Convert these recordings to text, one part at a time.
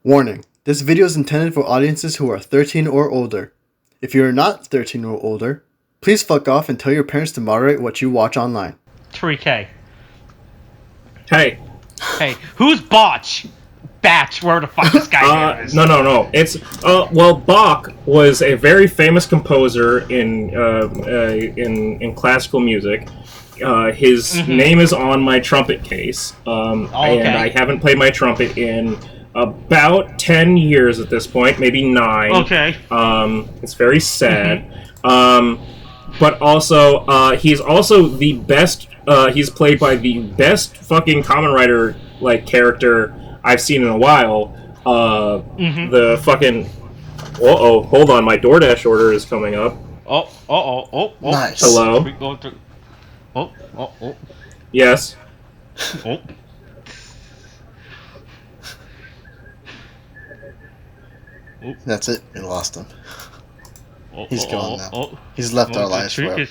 Warning, this video is intended for audiences who are 13 or older. If you are not 13 or older, please fuck off and tell your parents to moderate what you watch online. Tariq. Hey. Hey, who's Botch? Batch, where the fuck this guy is. No. It's, well, Bach was a very famous composer in classical music. His name is on my trumpet case. And I haven't played my trumpet in about 10 years at this point, maybe 9. Okay. It's very sad. But also, he's also the best, he's played by the best fucking Kamen Rider, character I've seen in a while. The fucking... Uh-oh, hold on, my DoorDash order is coming up. Oh. Nice. Hello? Oh. Yes? Oh. That's it. We lost him. He's gone now. He's left our lives forever.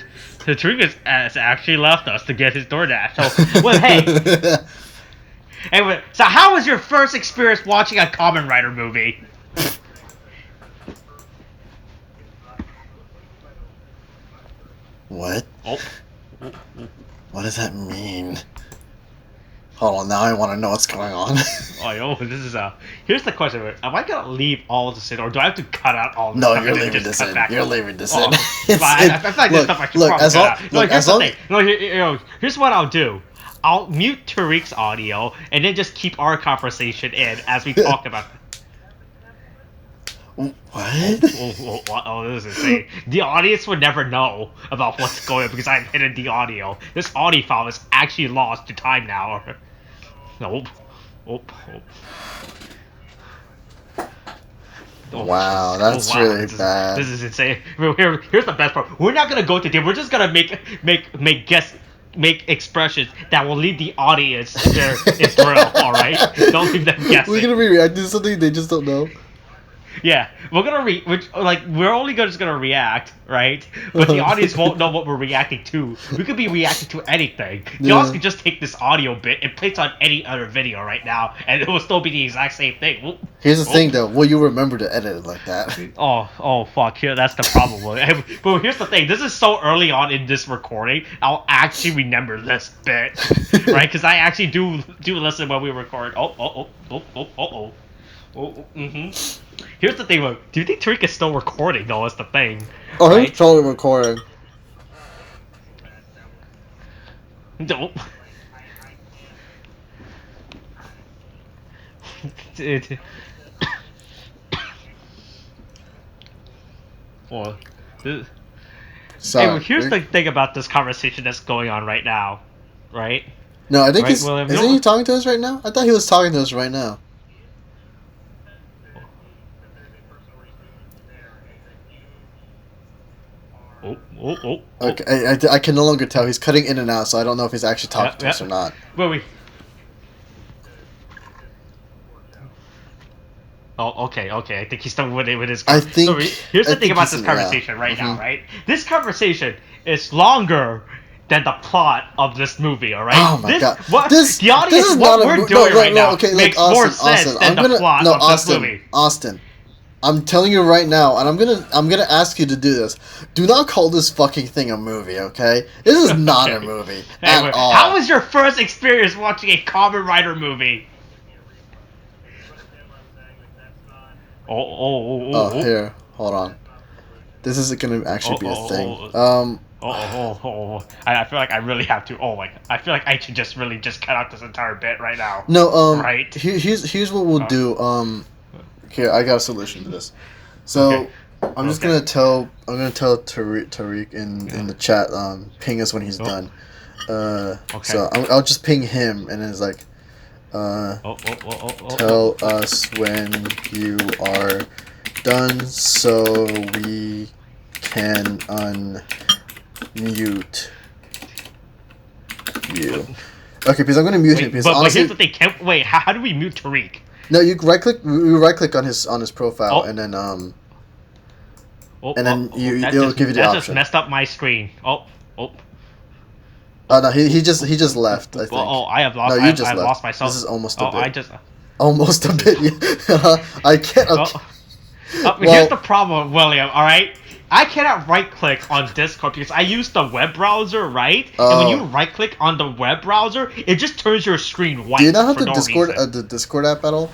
The Tariq has actually left us to get his DoorDash. So, well, hey. Anyway, so how was your first experience watching a Kamen Rider movie? What? Oh. What does that mean? Hold on, now I want to know what's going on. This is here's the question. Am I gonna leave all of this in, or do I have to cut out all of this No, stuff you're and leaving just this cut in. You're leaving this in. in. I feel like this stuff I should probably cut out. No, here's the thing. No, here's what I'll do. I'll mute Tariq's audio, and then just keep our conversation in as we talk about... What? Oh, this is insane. The audience would never know about what's going on because I've hidden the audio. This audio file is actually lost to time now. Nope. Wow, that's really bad. This is insane. Here's the best part. We're not gonna go to them. We're just gonna make expressions that will leave the audience in thrill. All right, don't leave them guessing. We're gonna be reacting to something they just don't know. Yeah, we're only just gonna react, right? But the audience won't know what we're reacting to. We could be reacting to anything. The audience could just take this audio bit and place it on any other video right now, and it will still be the exact same thing. Here's the thing, though. Will you remember to edit it like that? Oh, fuck. Yeah, that's the problem. But here's the thing. This is so early on in this recording. I'll actually remember this bit, right? Because I actually do listen when we record. Oh. Here's the thing, though. Do you think Tariq is still recording, though, is the thing? Oh, right? he's totally recording. Nope. Sorry. Here's the thing about this conversation that's going on right now, right? No, I think right? Isn't he talking to us right now? I thought he was talking to us right now. Oh. Okay, I can no longer tell. He's cutting in and out, so I don't know if he's actually talking to us or not. Wait. Oh, okay. I think he's done with his. Here's the thing about this conversation right now, right? This conversation is longer than the plot of this movie. All right. Oh my god. The audience, what we're doing right now makes more sense than the plot of this movie. Austin. I'm telling you right now, and I'm gonna ask you to do this. Do not call this fucking thing a movie, okay? This is not a movie at all. How was your first experience watching a Kamen Rider movie? Oh, here, hold on. This isn't gonna actually be a thing. I feel like I really have to. I feel like I should just cut out this entire bit right now. No, right. Here's what we'll do. Here, I got a solution to this. So I'm gonna tell Tariq in the chat, ping us when he's done. So I'll just ping him, and then it's like, tell us when you are done, so we can unmute you. Okay, because I'm gonna mute him. Because but here's the thing. Wait, how do we mute Tariq? No, you right click on his profile, and then it'll give you the option. That just messed up my screen. Oh. No, he just left. I think. I have lost. No, you just I've left. lost myself. This is almost a bit. Almost a bit. Yeah. I can't. Okay. Here's the problem, William. All right. I cannot right-click on Discord because I use the web browser, right? And when you right-click on the web browser, it just turns your screen white. Do you not have the Discord app at all?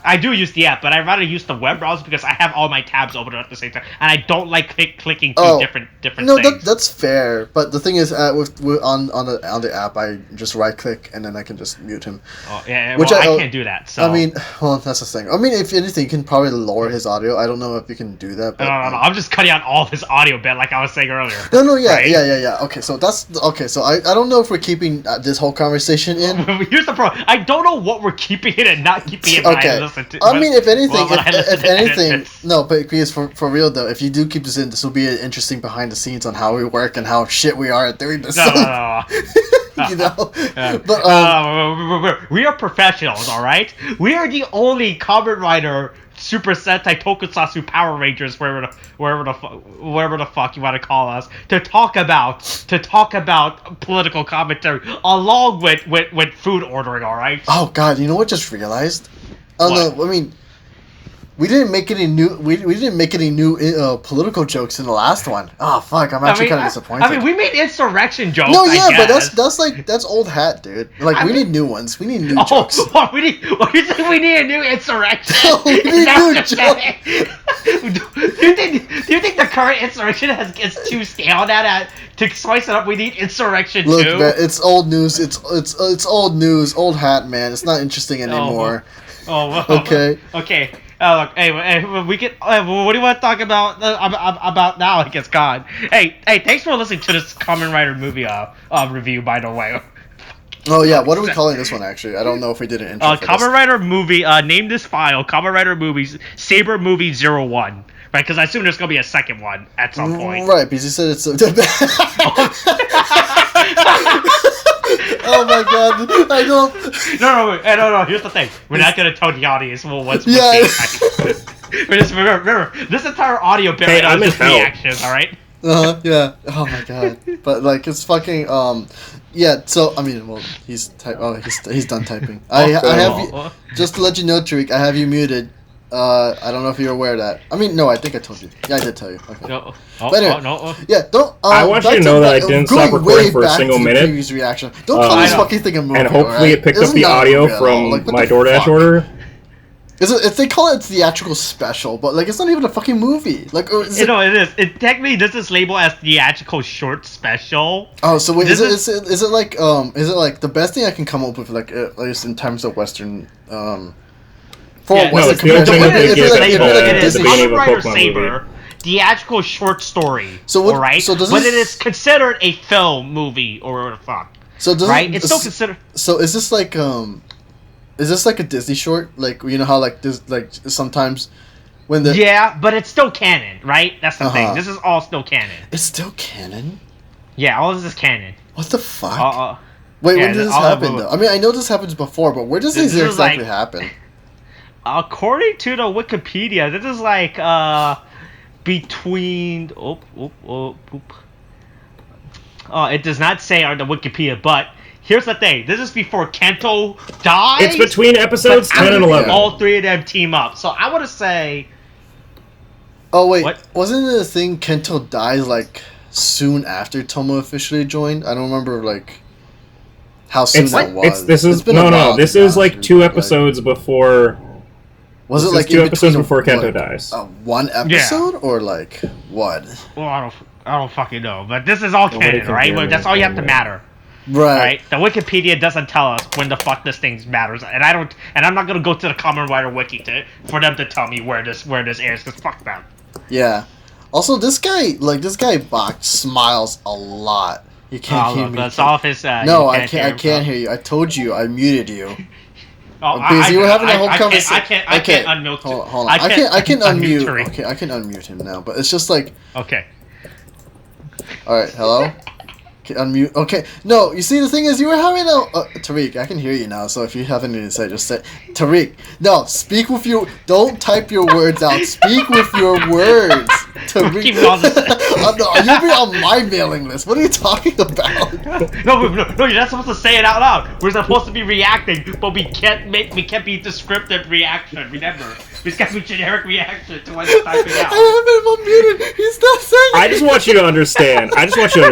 I do use the app, but I'd rather use the web browser because I have all my tabs open at the same time, and I don't like clicking two different no, things. That's fair. But the thing is, on the app, I just right click and then I can just mute him. Oh yeah, well, I can't do that. So I mean, well, that's the thing. I mean, if anything, you can probably lower his audio. I don't know if you can do that. But, no. I'm just cutting out all his audio bit, like I was saying earlier. No, yeah, right? yeah. Okay, so So I don't know if we're keeping this whole conversation in. Here's the problem. I don't know what we're keeping in and not keeping in. Okay. I mean, if anything, no, but because for real though, if you do keep this in, this will be an interesting behind the scenes on how we work and how shit we are at doing this. No. You know, but we are professionals, all right. We are the only Kamen Rider Super Sentai Tokusatsu Power Rangers, wherever the fuck you want to call us, to talk about political commentary along with food ordering, all right. Oh God, you know what? Just realized. I mean, we didn't make any new. We didn't make any new political jokes in the last one. Oh fuck! I'm actually kind of disappointed. I mean, we made insurrection jokes. No, yeah, but that's old hat, dude. Like we need new ones. We need new jokes. What you think we need a new insurrection? We need new jokes. Do you think the current insurrection is too stale now to spice it up? We need insurrection too. Look, man, it's old news. It's old news. Old hat, man. It's not interesting anymore. Okay. Okay. Look, hey, we get. What do you want to talk about now? I guess God. Hey, thanks for listening to this Kamen Rider movie review, by the way. Oh yeah, what are we calling this one actually? I don't know if we did an intro. Kamen Rider movie. Name this file. Kamen Rider movies. Saber movie 01. Right, because I assume there's gonna be a second one at some point. Right, because you said it's. Oh my God! I don't. No. Here's the thing: we're not gonna tell the audience what's. Yeah. Just remember, this entire audio bit right now is just reactions. All right. Yeah. Oh my God! But like, it's fucking. Yeah. So I mean, well, he's done typing. I have you, just to let you know, Tariq. I have you muted. I don't know if you're aware of that. I mean, no, I think I told you. Yeah, I did tell you. Okay. No. No. Yeah, don't. I want you to know that I didn't stop recording for a single minute. Previous reaction. Don't call this fucking thing a movie. And hopefully it picked up the audio from my DoorDash order. If they call it theatrical special, but like it's not even a fucking movie. Like it is. It technically this is labeled as theatrical short special. Oh, so wait, is it like the best thing I can come up with, like at least in terms of Western it's Kamen Rider Saber, theatrical short story. But it is considered a film movie or what the fuck. So does it's still considered. So is this like a Disney short? Like, you know how like this, like sometimes when the but it's still canon, right? That's the thing. This is all still canon. It's still canon. Yeah, all of this is canon. What the fuck? Wait, when did this happen though? I mean, I know this happens before, but where does this exactly happen? According to the Wikipedia, this is like between. It does not say on the Wikipedia, but here's the thing: this is before Kento dies. It's between episodes 10 and 11. All three of them team up, so I want to say. Oh wait, wasn't it a thing? Kento dies like soon after Tomo officially joined. I don't remember like how soon that was. This is like 2 episodes before. Was it like 2 episodes before Kento dies? One episode or like what? Well, I don't fucking know. But this is all canon, right? Well, that's all you have to matter. Right. The Wikipedia doesn't tell us when the fuck this thing matters, and I'm not gonna go to the Kamen Rider wiki for them to tell me where this airs, because fuck them. Yeah. Also, this guy Bach smiles a lot. You can't hear me. That's off his. No, I can't hear you. I told you. I muted you. Because you were having a whole conversation. I can't unmute. Hold on. I can unmute. Okay, I can unmute him now. But it's just like. Okay. All right. Hello. Okay, unmute. Okay. No, you see, the thing is, you were having a Tariq. I can hear you now. So if you have anything to say, just say Tariq. No, speak with your. Don't type your words out. Speak with your words. Keep it on the No, you'll be on my mailing list. What are you talking about? no, you're not supposed to say it out loud. We're supposed to be reacting, but we can't be descriptive reaction. Remember, it's got to be generic reaction to what it's typing out. I have him unmuted. He's not saying. I just want you to understand. I just want you to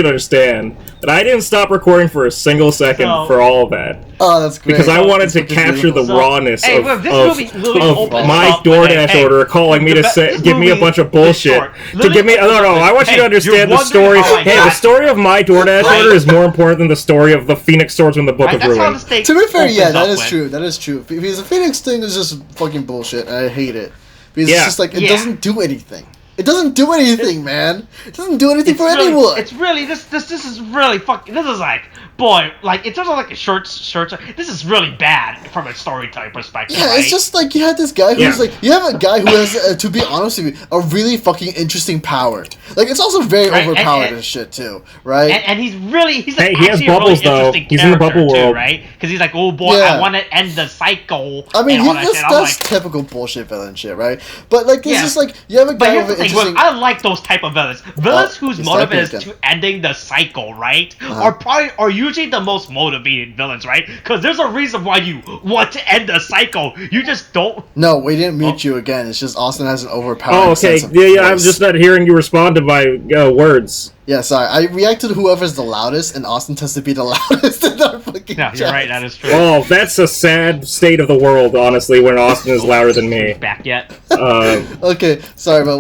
understand that I didn't stop recording for a single second for all of that. Oh, that's great. Because I wanted to capture the rawness of my up DoorDash order calling me to give me a bunch of bullshit. To give me I want you to understand the story. Hey, the story of my DoorDash order is more important than the story of the Phoenix Swordsman, the Book of Ruin. To be fair, yeah, that is true. That is true. Because the Phoenix thing is just fucking bullshit, and I hate it. Because it's just like, it doesn't do anything. It doesn't do anything, man. It doesn't do anything for anyone. It's really this is really fucking. This is like, boy, like in terms of like a short. This is really bad from a storytelling perspective. Yeah, right? it's just like you had this guy who's like, you have a guy who has, to be honest with you, a really fucking interesting power. Like it's also very overpowered and shit too, right? And he's like, he has bubbles though. He's in the bubble world, too, right? Because he's like, oh boy, I want to end the cycle. I mean, that's like, typical bullshit villain shit, right? But like, it's just like you have a guy with an interesting. I like those type of villains. Villains whose motive is to ending the cycle, right? Are usually the most motivated villains, right? Because there's a reason why you want to end the cycle. You just don't. No, we didn't mute you again. It's just Austin has an overpowering sense of voice. I'm just not hearing you respond to my words. Yeah, sorry. I reacted to whoever's the loudest, and Austin tends to be the loudest in our fucking chat. You're right, that is true. Oh, that's a sad state of the world, honestly, when Austin is louder than me. Back yet? Okay, sorry, but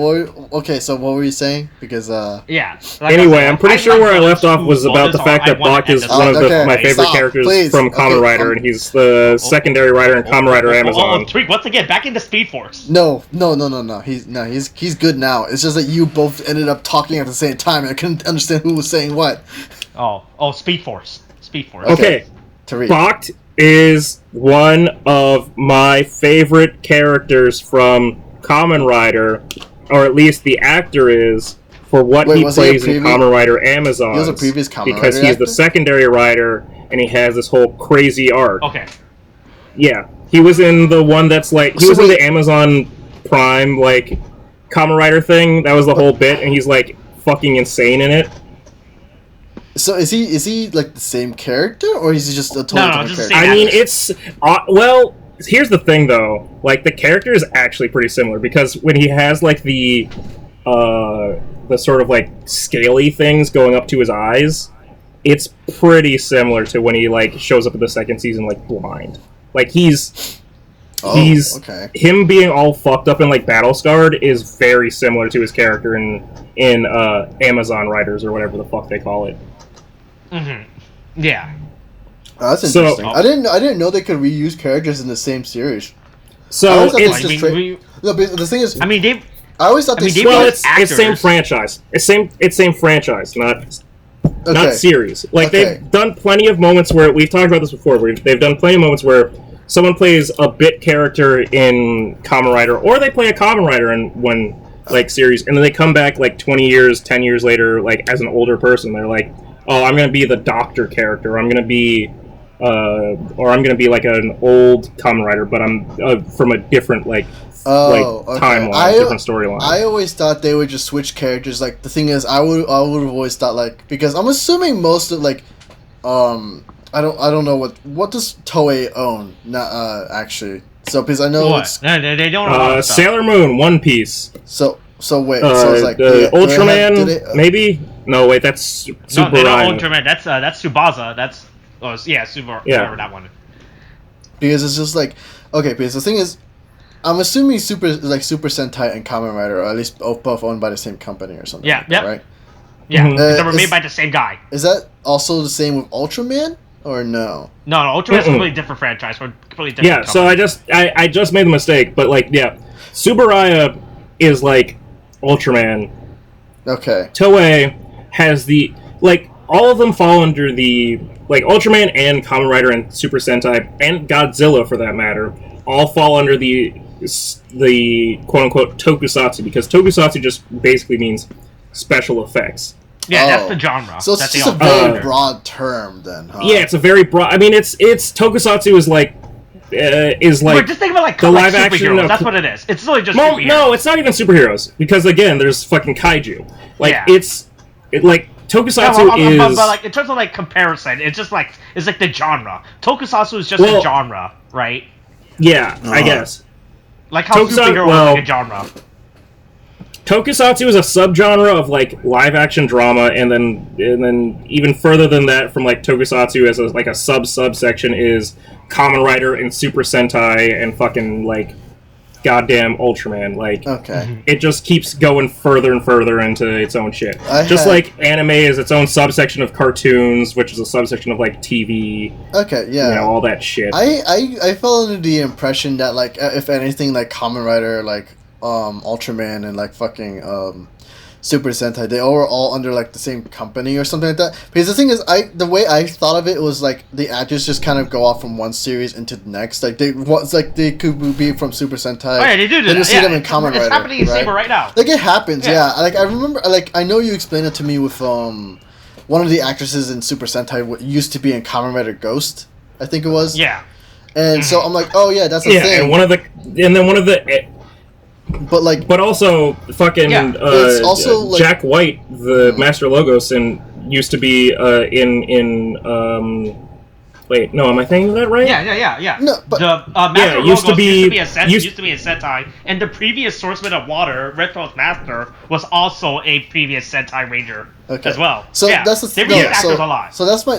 so what were you saying? Because, yeah. Like anyway, I'm pretty sure where I left off was about the fact that Bach is one of my favorite characters from Kamen Rider, and he's the secondary writer in Kamen Rider Amazon. Tariq, once again, back into Speed Force. No. He's good now. It's just that you both ended up talking at the same time, and I couldn't understand who was saying what. Oh, Speed Force. Okay. Bach is one of my favorite characters from Kamen Rider, or at least the actor is, for what he plays in Kamen Rider Amazon. He was a previous Kamen Rider because he's the secondary writer, and he has this whole crazy arc. Okay. Yeah. He was in the one that's like... He was in the Amazon Prime, like, Kamen Rider thing. That was the whole bit, and he's, like, fucking insane in it. So is he like the same character, or is he just a totally different character? I mean, it's well. Here's the thing, though. Like the character is actually pretty similar because when he has like the sort of like scaly things going up to his eyes, it's pretty similar to when he like shows up in the second season like blind. Like he's him being all fucked up and like battle scarred is very similar to his character in Amazon Riders or whatever the fuck they call it. Mm-hmm. Yeah. Oh, that's interesting. I didn't know they could reuse characters in the same series. So the thing is, I mean, I always thought it's same franchise. It's same franchise, not series. Like they've done plenty of moments where we've talked about this before. Where they've done plenty of moments where someone plays a bit character in Kamen Rider, or they play a Kamen Rider in one like series, and then they come back like 20 years, 10 years later, like as an older person. They're like, oh, I'm gonna be the doctor character. I'm gonna be, or I'm gonna be like an old Kamen Rider, but I'm from a different timeline, different storyline. I always thought they would just switch characters. Like the thing is, I would have always thought like, because I'm assuming most of like, I don't know what does Toei own? Not actually. So because I know they don't. Sailor Moon, One Piece. So wait. So it's like Ultraman, maybe. No, wait, that's Tsuburaya. No, they don't Ultraman. That's Tsubasa. That's Tsuburaya, that one. Because it's just like, okay, because the thing is, I'm assuming Super Sentai and Kamen Rider are at least both owned by the same company or something. Yeah, like that, right? Yeah, they were made by the same guy. Is that also the same with Ultraman or no? No, Ultraman's a completely different franchise. Completely different. Yeah, so I just made the mistake, but like, yeah, Tsuburaya is like Ultraman. Okay. Toei has all of them fall under the, like, Ultraman and Kamen Rider and Super Sentai, and Godzilla for that matter, all fall under the quote-unquote tokusatsu, because tokusatsu just basically means special effects. Yeah, that's the genre. So it's just a very broad term then, huh? Yeah, it's a very broad, I mean, it's tokusatsu is like is We're like just thinking about like, the like live action. superheroes. That's what it is. It's really just superheroes. No, it's not even superheroes because again, there's fucking kaiju. Like like tokusatsu is. But like in terms of like comparison, it's just like it's like the genre. Tokusatsu is just a genre, right? Yeah, I guess. Like how superhero is like a genre. Tokusatsu is a subgenre of like live action drama, and then even further than that, from like tokusatsu as like a subsection is Kamen Rider and Super Sentai and fucking like goddamn Ultraman. Like, it just keeps going further and further into its own shit. Like anime is its own subsection of cartoons, which is a subsection of like TV. Okay, yeah, you know, all that shit. I fell under the impression that like if anything like Kamen Rider like Ultraman and like fucking Super Sentai, they were all under like the same company or something like that. Because the thing is, the way I thought of it was like the actors just kind of go off from one series into the next. Like they could be from Super Sentai. Oh yeah, they do that. Then you see them in Kamen Rider. It's happening in Saber right now. Like it happens, yeah. Like I remember, like I know you explained it to me with one of the actresses in Super Sentai used to be in Kamen Rider Ghost, I think it was. Yeah. And so I'm like, oh yeah, that's a thing. But also fucking it's also like, Jack White, the Master Logos, and used to be in wait, no, am I thinking that right? Yeah. No, but the Master Logos used to be a Sentai, and the previous Swordsman of Water, Red Tail's Master, was also a previous Sentai Ranger as well. So that's the thing. Actors a lot. So that's my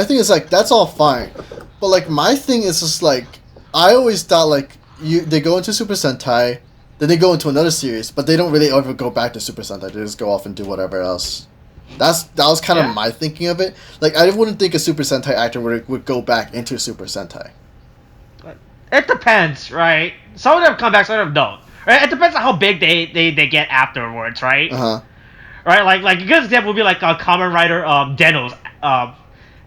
thing is like that's all fine, but like my thing is just like I always thought like they go into Super Sentai. Then they go into another series, but they don't really ever go back to Super Sentai. They just go off and do whatever else. That was kind of my thinking of it. Like I wouldn't think a Super Sentai actor would go back into Super Sentai. It depends, right? Some of them come back, some of them don't. Right? It depends on how big they get afterwards, right? Right, like a good example would be like Kamen Rider Deno's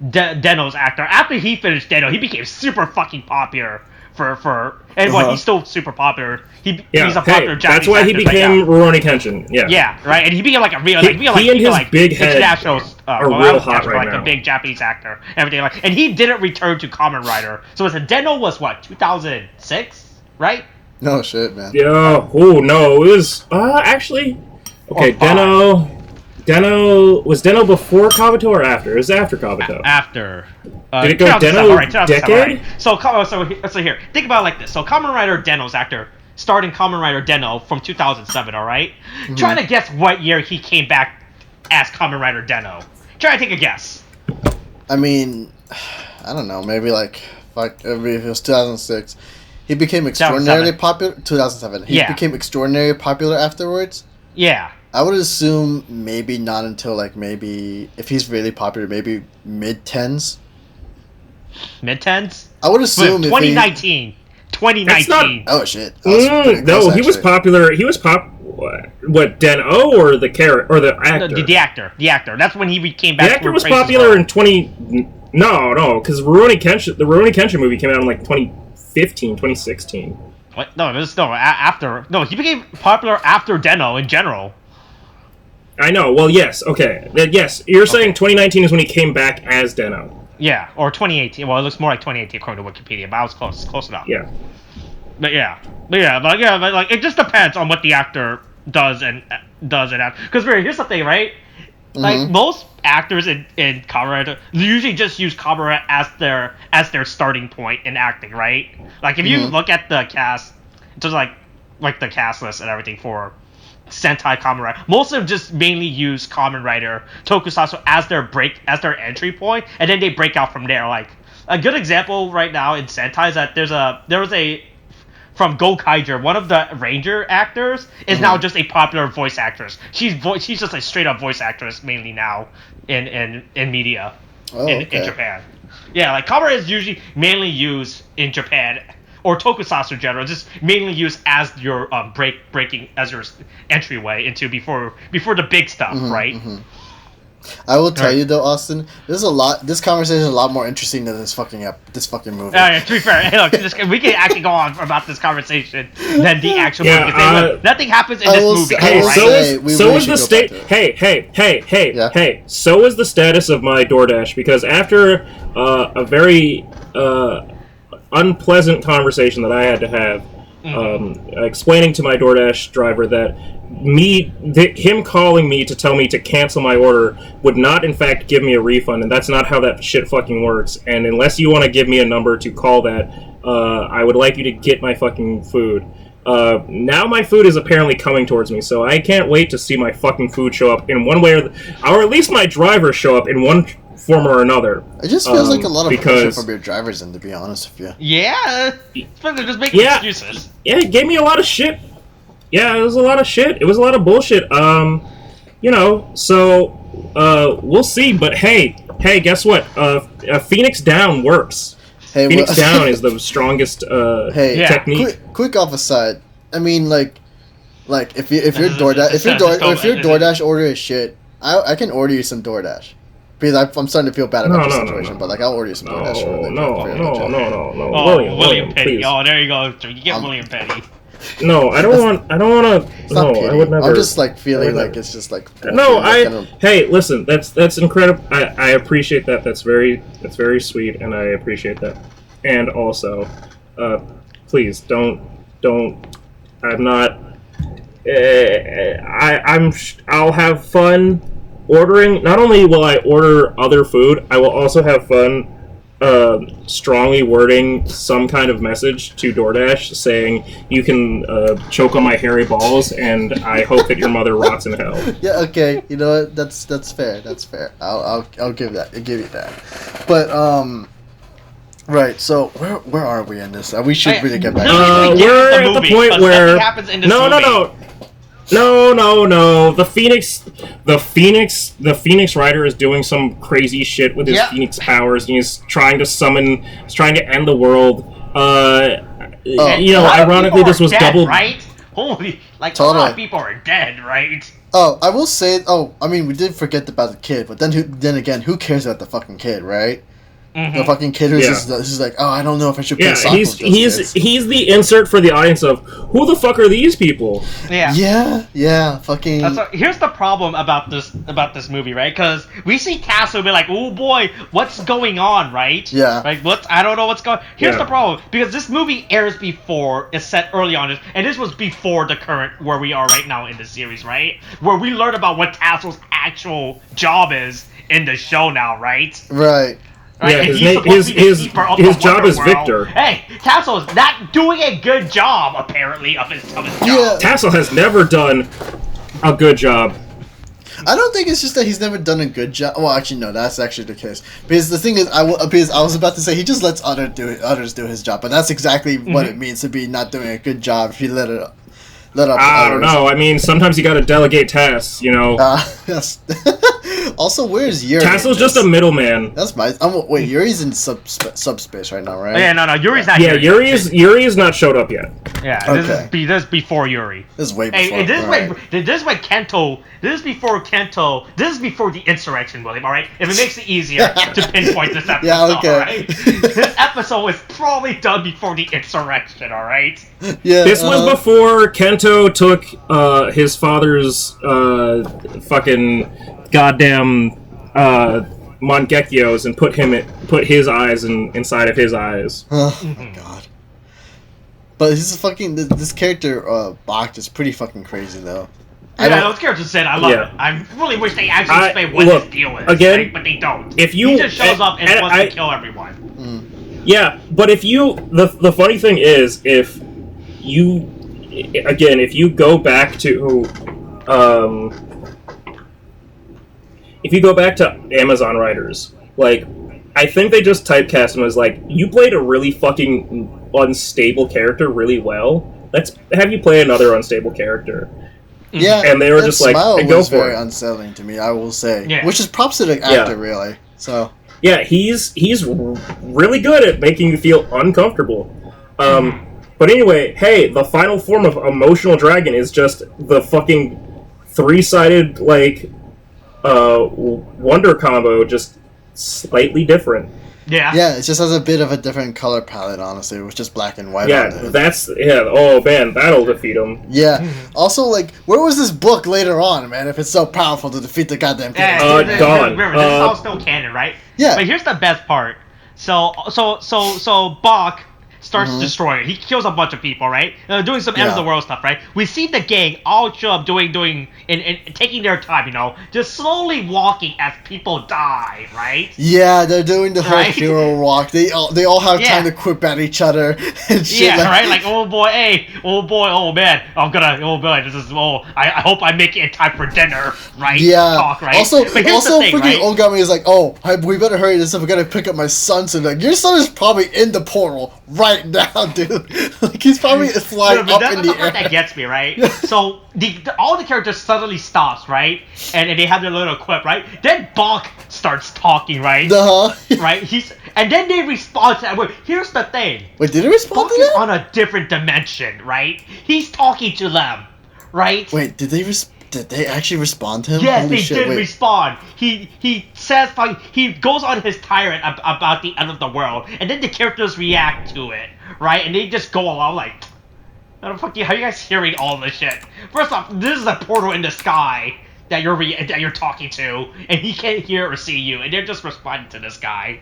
Deno's actor. After he finished Deno, he became super fucking popular. He's still super popular. He's a popular Japanese that's why he became Rurouni Kenshin. Yeah, right. And he became like a real big head international are real hot right now. A big Japanese actor. Everything like, and he didn't return to Kamen Rider. So Deno was what 2006, right? No shit, man. Yeah. Oh no, it was actually okay. Deno was Deno before Kabuto or after? It was after Kabuto. After. Did it go Deno decade? So here, think about it like this. So Kamen Rider Deno's actor starred in Kamen Rider Deno from 2007. All right? Try to guess what year he came back as Kamen Rider Deno. Try to take a guess. I mean, I don't know. Maybe like if it was 2006. He became extraordinarily popular. 2007. He became extraordinarily popular afterwards. Yeah. I would assume maybe not until like maybe if he's really popular, maybe mid-10s. Mid-10s? I would assume 2019. 2019. Oh shit! No, he was popular. He was what Deno or the character or the actor? The actor. That's when he came back. The actor was popular in 20. No, because the Rurouni Kenshin movie came out in like 2015, 2016. What? No, after. No, he became popular after Deno in general. I know. Well, yes. Okay. Yes, you're saying 2019 is when he came back as Deno. Yeah, or 2018. Well, it looks more like 2018 according to Wikipedia, but I was close enough. Yeah. But like it just depends on what the actor does and because here's the thing, right? Like most actors in Kamen Rider, they usually just use Kamen Rider as their starting point in acting, right? Like if you look at the cast, just like the cast list and everything for Sentai Kamen Rider, most of them just mainly use Kamen Rider Tokusatsu as their entry point, and then they break out from there. Like a good example right now in Sentai is that there was a from Gokaiger, one of the Ranger actors is now just a popular voice actress. She's just a straight up voice actress mainly now in media in Japan. Yeah, like Kamen Rider is usually mainly used in Japan or Tokusatsu in general, just mainly used as your breaking as your entryway into before the big stuff, right? I will tell you though, Austin, this conversation is a lot more interesting than this fucking movie. To be fair, hey, look, we can actually go on about this conversation than the actual movie. Nothing happens in this movie. So is the state. Hey. So is the status of my DoorDash because after a very unpleasant conversation that I had to have, explaining to my DoorDash driver that him calling me to tell me to cancel my order would not, in fact, give me a refund, and that's not how that shit fucking works. And unless you want to give me a number to call that, I would like you to get my fucking food. Now my food is apparently coming towards me, so I can't wait to see my fucking food show up in one way or at least my driver show up in one form or another. It just feels like a lot of pressure from your drivers, and to be honest with you. Yeah, they're just making excuses. Yeah, it gave me a lot of shit. Yeah, it was a lot of shit. It was a lot of bullshit. So we'll see. But hey, guess what? Phoenix Down works. Hey, Phoenix Down is the strongest technique. Quick off aside. I mean, like if your DoorDash order is shit, I can order you some DoorDash. Because I'm starting to feel bad about the situation, but like I'll order you some DoorDash. No. William Petty. Please. Oh, there you go. You get William Petty. No, I don't want to. No, I would never. I'm just like feeling like it's just like. No, Hey, listen. That's incredible. I appreciate that. That's very sweet, and I appreciate that. And also, please don't. I'm not. I'll have fun ordering. Not only will I order other food, I will also have fun strongly wording some kind of message to DoorDash saying you can choke on my hairy balls, and I hope that your mother rots in hell. Yeah, okay, you know what? That's fair. I'll give that. I'll give you that. But right. So where are we in this? We should really get back. We're at the point where No. The Phoenix Rider is doing some crazy shit with his Phoenix powers, and he's trying to end the world. Ironically, this was double. Right? Holy, a lot of people are dead, right? Oh, I will say. Oh, I mean, we did forget about the kid, but then again, who cares about the fucking kid, right? Mm-hmm. The fucking kid who's just like, oh, I don't know if I should play soccer. He's the insert for the audience of who the fuck are these people? Yeah, fucking. Here's the problem about this movie, right? Because we see Castle be like, oh boy, what's going on, right? Yeah. Like I don't know what's going. Here's the problem, because this movie airs before it's set early on, and this was before the current where we are right now in the series, right? Where we learn about what Castle's actual job is in the show now, right? Right. Yeah, his job is Victor. Hey, Tassel is not doing a good job, apparently, of his job. Yeah. Tassel has never done a good job. I don't think it's just that he's never done a good job. Well, actually, no, that's actually the case. Because the thing is, because I was about to say, he just lets others do his job, but that's exactly what it means to be not doing a good job if you let up. I don't know. I mean, sometimes you gotta delegate tasks, you know. Yes. Also, where's Yuri? Tassel's just a middleman. That's my. Wait, Yuri's in subspace right now, right? Yeah, no, Yuri's not. Yeah, Yuri is not showed up yet. Yeah, this is before Yuri. This is way before. Hey, this is when Kento. This is before Kento. This is before the insurrection, William. All right, if it makes it easier to pinpoint this episode. Yeah, okay. All right? This episode was probably done before the insurrection. All right. Yeah. This was before Kento took his father's fucking goddamn Mangekyos and put his eyes inside of his eyes. Oh my god. But this character Bach is pretty fucking crazy though. Yeah, those characters said I love it. I really wish they actually explain what his deal is. Again, right? But they don't. He just shows up and wants to kill everyone. Yeah, but if the funny thing is, if you go back to Amazon writers, like, I think they just typecast him as like, you played a really fucking unstable character really well. Let's have you play another unstable character. Yeah, and they were just like, smile go was for very it. Unsettling to me, I will say. Yeah. Which is props to the actor, really. So. Yeah, he's really good at making you feel uncomfortable. But anyway, hey, the final form of Emotional Dragon is just the fucking three-sided, like, Wonder combo, just slightly different. Yeah, it just has a bit of a different color palette, honestly, with just black and white on it. Oh man, that'll defeat him. Yeah. Also, like, where was this book later on, man, if it's so powerful to defeat the goddamn thing? Gone. Remember, this is all still canon, right? Yeah. But here's the best part. So Bach starts destroying. He kills a bunch of people, right? Doing some end of the world stuff, right? We see the gang all show up doing and taking their time, you know, just slowly walking as people die, right? Yeah, they're doing the whole hero walk. They all have time to quip at each other and shit. Yeah, right. Like, oh boy, hey, oh boy, oh man, I hope I make it in time for dinner, right? Yeah. Talk, right? Also, but here's the thing, freaking right? Ogami is like, oh, we better hurry this up. We gotta pick up my son soon. Like, your son is probably in the portal right now, dude. Like, he's probably flying up in the air. That gets me, right? So all the characters suddenly stops, right? And they have their little quip, right? Then Bonk starts talking, right? Right? And then they respond to that. Wait, here's the thing. Wait, did he respond Bonk to is that? on a different dimension, right? He's talking to them, right? Wait, did they actually respond to him? Yes, Holy they shit, did respond. He says, he goes on his tirade about the end of the world, and then the characters react to it, right? And they just go along like, how are you guys hearing all this shit? First off, this is a portal in the sky that you're talking to, and he can't hear or see you, and they're just responding to this guy.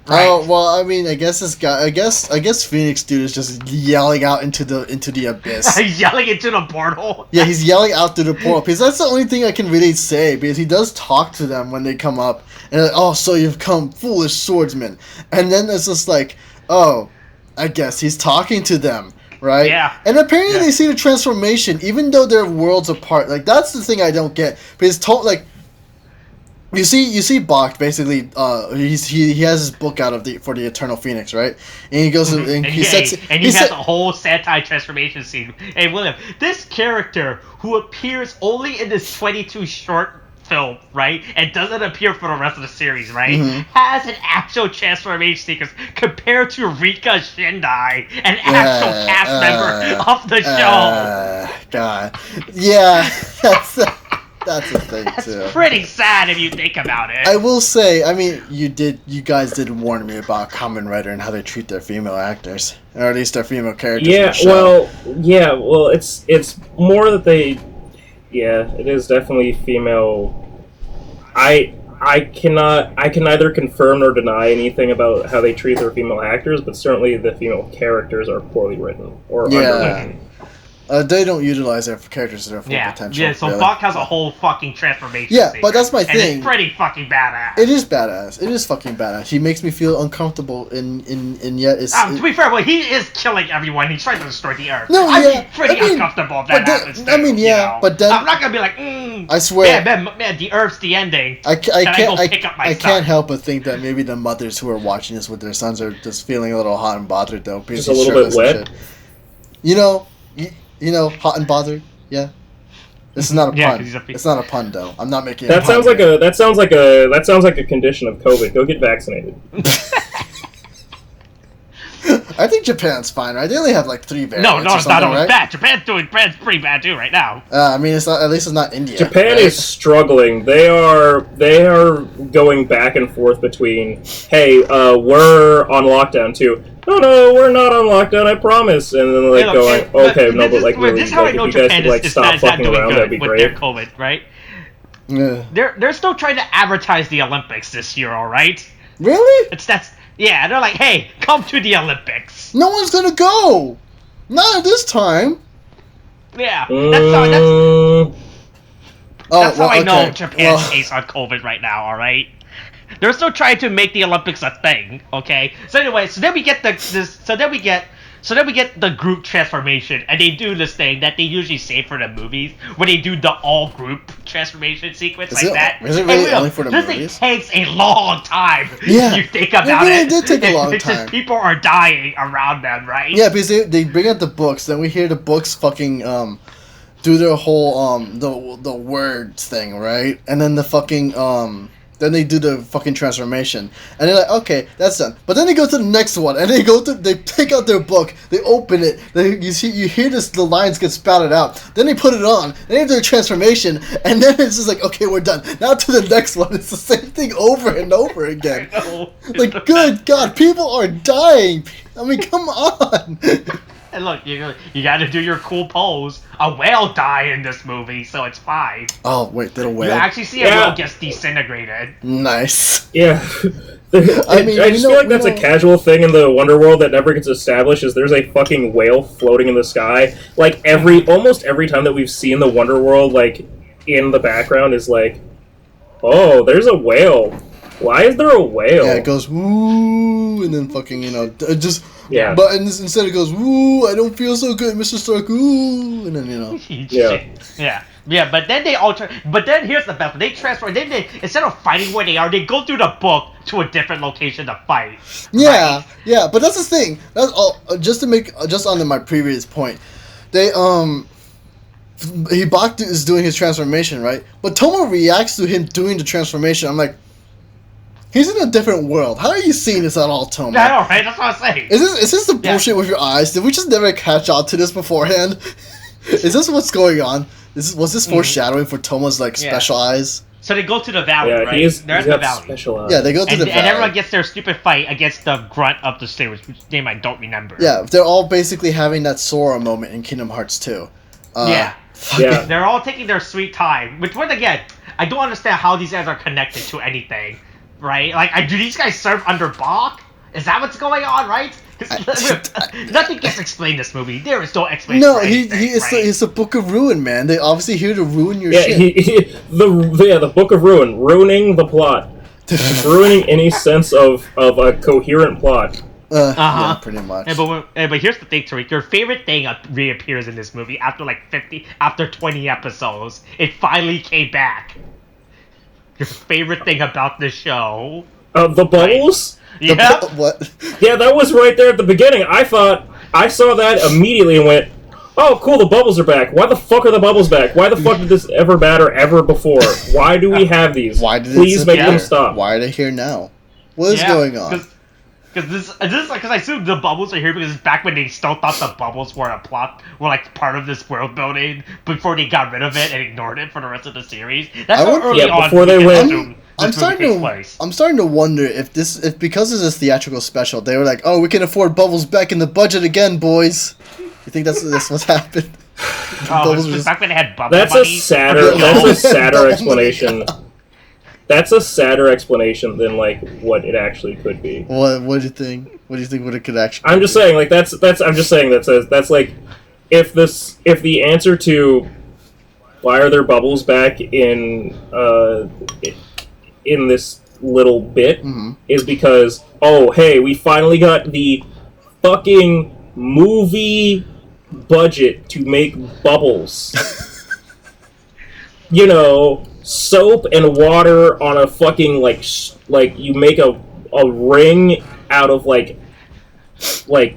Right. Oh well, I mean, I guess this guy, I guess Phoenix dude is just yelling out into the abyss. He's yelling into the portal. Yeah, he's yelling out through the portal because that's the only thing I can really say. Because he does talk to them when they come up, and like, oh, so you've come, foolish swordsman. And then it's just like, oh, I guess he's talking to them, right? Yeah. And apparently they see the transformation, even though they're worlds apart. Like that's the thing I don't get. Because like. You see Bach basically he has his book out for the Eternal Phoenix, right? And he goes and he has a whole Sentai transformation scene. Hey William, this character who appears only in this 22 short film, right? And doesn't appear for the rest of the series, right? Has an actual transformation sequence compared to Rika Shindai, an actual cast member of the show. God. Yeah, that's the thing too. That's pretty sad if you think about it. I will say, I mean, you guys did warn me about Kamen Rider and how they treat their female actors, or at least their female characters. Well, it's more that they, it is definitely female. I can neither confirm nor deny anything about how they treat their female actors, but certainly the female characters are poorly written or underwritten. They don't utilize their characters to their full potential. Yeah, so Bach has a whole fucking transformation. Yeah, but that's my thing. And it's pretty fucking badass. It is badass. It is fucking badass. He makes me feel uncomfortable, and yet it's... to be fair, he is killing everyone. He's trying to destroy the Earth. No, I'd be pretty uncomfortable if that happens too, but then... I'm not gonna be like, I swear... Man, the Earth's the ending. I can't help but think that maybe the mothers who are watching this with their sons are just feeling a little hot and bothered, though. Just a little bit wet? You know, hot and bothered. Yeah, this is not a pun. It's not a pun, though. I'm not making. That sounds like a condition of COVID. Go get vaccinated. I think Japan's fine, right? They only have like 3 variants. No, it's not only right? bad. Japan's pretty bad too right now. I mean, it's not. At least it's not India. Japan is struggling. They are going back and forth between, hey, we're on lockdown too. No, we're not on lockdown. I promise. And then this is how I know if you guys Japan could is stop not fucking doing around, good that'd be with great. their COVID, right? Yeah. They're still trying to advertise the Olympics this year, all right? Really? They're like, hey, come to the Olympics. No one's gonna go. Not at this time. Yeah, that's how I know Japan's case on COVID right now. All right, they're still trying to make the Olympics a thing. Okay, so anyway, then we get the group transformation, and they do this thing that they usually save for the movies, when they do the all group transformation sequence Is it really only for the movies? This thing takes a long time. Yeah, if you think about it. It did take a long time. Because people are dying around them, right? Yeah, because they bring out the books, then we hear the books fucking do their whole the words thing, right? And then the fucking then they do the fucking transformation, and they're like, okay, that's done. But then they go to the next one, and they take out their book, they open it, you hear the lines get spouted out. Then they put it on, they do their transformation, and then it's just like, okay, we're done. Now to the next one. It's the same thing over and over again. I know. Like, good God, people are dying. I mean, come on. And look, you got to do your cool pose. A whale died in this movie, so it's fine. Oh wait, did a whale? You actually see a whale gets disintegrated. Nice. Yeah. I just feel like that's a casual thing in the Wonder World that never gets established. Is there's a fucking whale floating in the sky? Like almost every time that we've seen the Wonder World, like in the background is like, oh, there's a whale. Why is there a whale? Yeah, it goes woo, and then fucking it just yeah. But instead it goes woo. I don't feel so good, Mr. Stark. Woo, and then Yeah, but then they alter. But then here's the best. When they transfer. Then they, instead of fighting where they are, they go through the book to a different location to fight. Yeah, right? yeah. But that's the thing. That's all. Just on my previous point, they Hibaki is doing his transformation, right? But Toma reacts to him doing the transformation. I'm like, he's in a different world. How are you seeing this at all, Toma? I know, right? That's what I'm saying. Is this the bullshit with your eyes? Did we just never catch on to this beforehand? Is this what's going on? Was this foreshadowing for Toma's special eyes? So they go to the valley, right? They're in the valley. Special eyes. Yeah, they go to the valley. And everyone gets their stupid fight against the grunt of the stairs, whose name I don't remember. Yeah, they're all basically having that Sora moment in Kingdom Hearts 2. Yeah. They're all taking their sweet time. Which, once again, I don't understand how these guys are connected to anything, right? Like, do these guys serve under Bach? Is that what's going on, right? Nothing gets explained in this movie. There is no explanation. No, it's a Book of Ruin, man. They obviously here to ruin your shit. The Book of Ruin, ruining the plot, ruining any sense of a coherent plot. Yeah, pretty much. But here's the thing, Tariq. Your favorite thing reappears in this movie after 20 episodes. It finally came back. Your favorite thing about the show. The bubbles? Right? Yeah. What? Yeah, that was right there at the beginning. I saw that immediately and went, oh, cool, the bubbles are back. Why the fuck are the bubbles back? Why the fuck did this ever matter ever before? Why do we have these? Please make them stop. Why are they here now? What is going on? Because I assume the bubbles are here because it's back when they still thought the bubbles were part of this world building before they got rid of it and ignored it for the rest of the series. That's how early on before they went. I'm starting to wonder if because this is a theatrical special, they were like, oh, we can afford bubbles back in the budget again, boys. You think that's what's happened? Back when they had bubble That's money? a sadder explanation. That's a sadder explanation than what it actually could be. What do you think? What do you think what it could actually? I'm just saying that's like if the answer to why are there bubbles back in this little bit is because hey, we finally got the fucking movie budget to make bubbles. Soap and water on a fucking you make a ring out of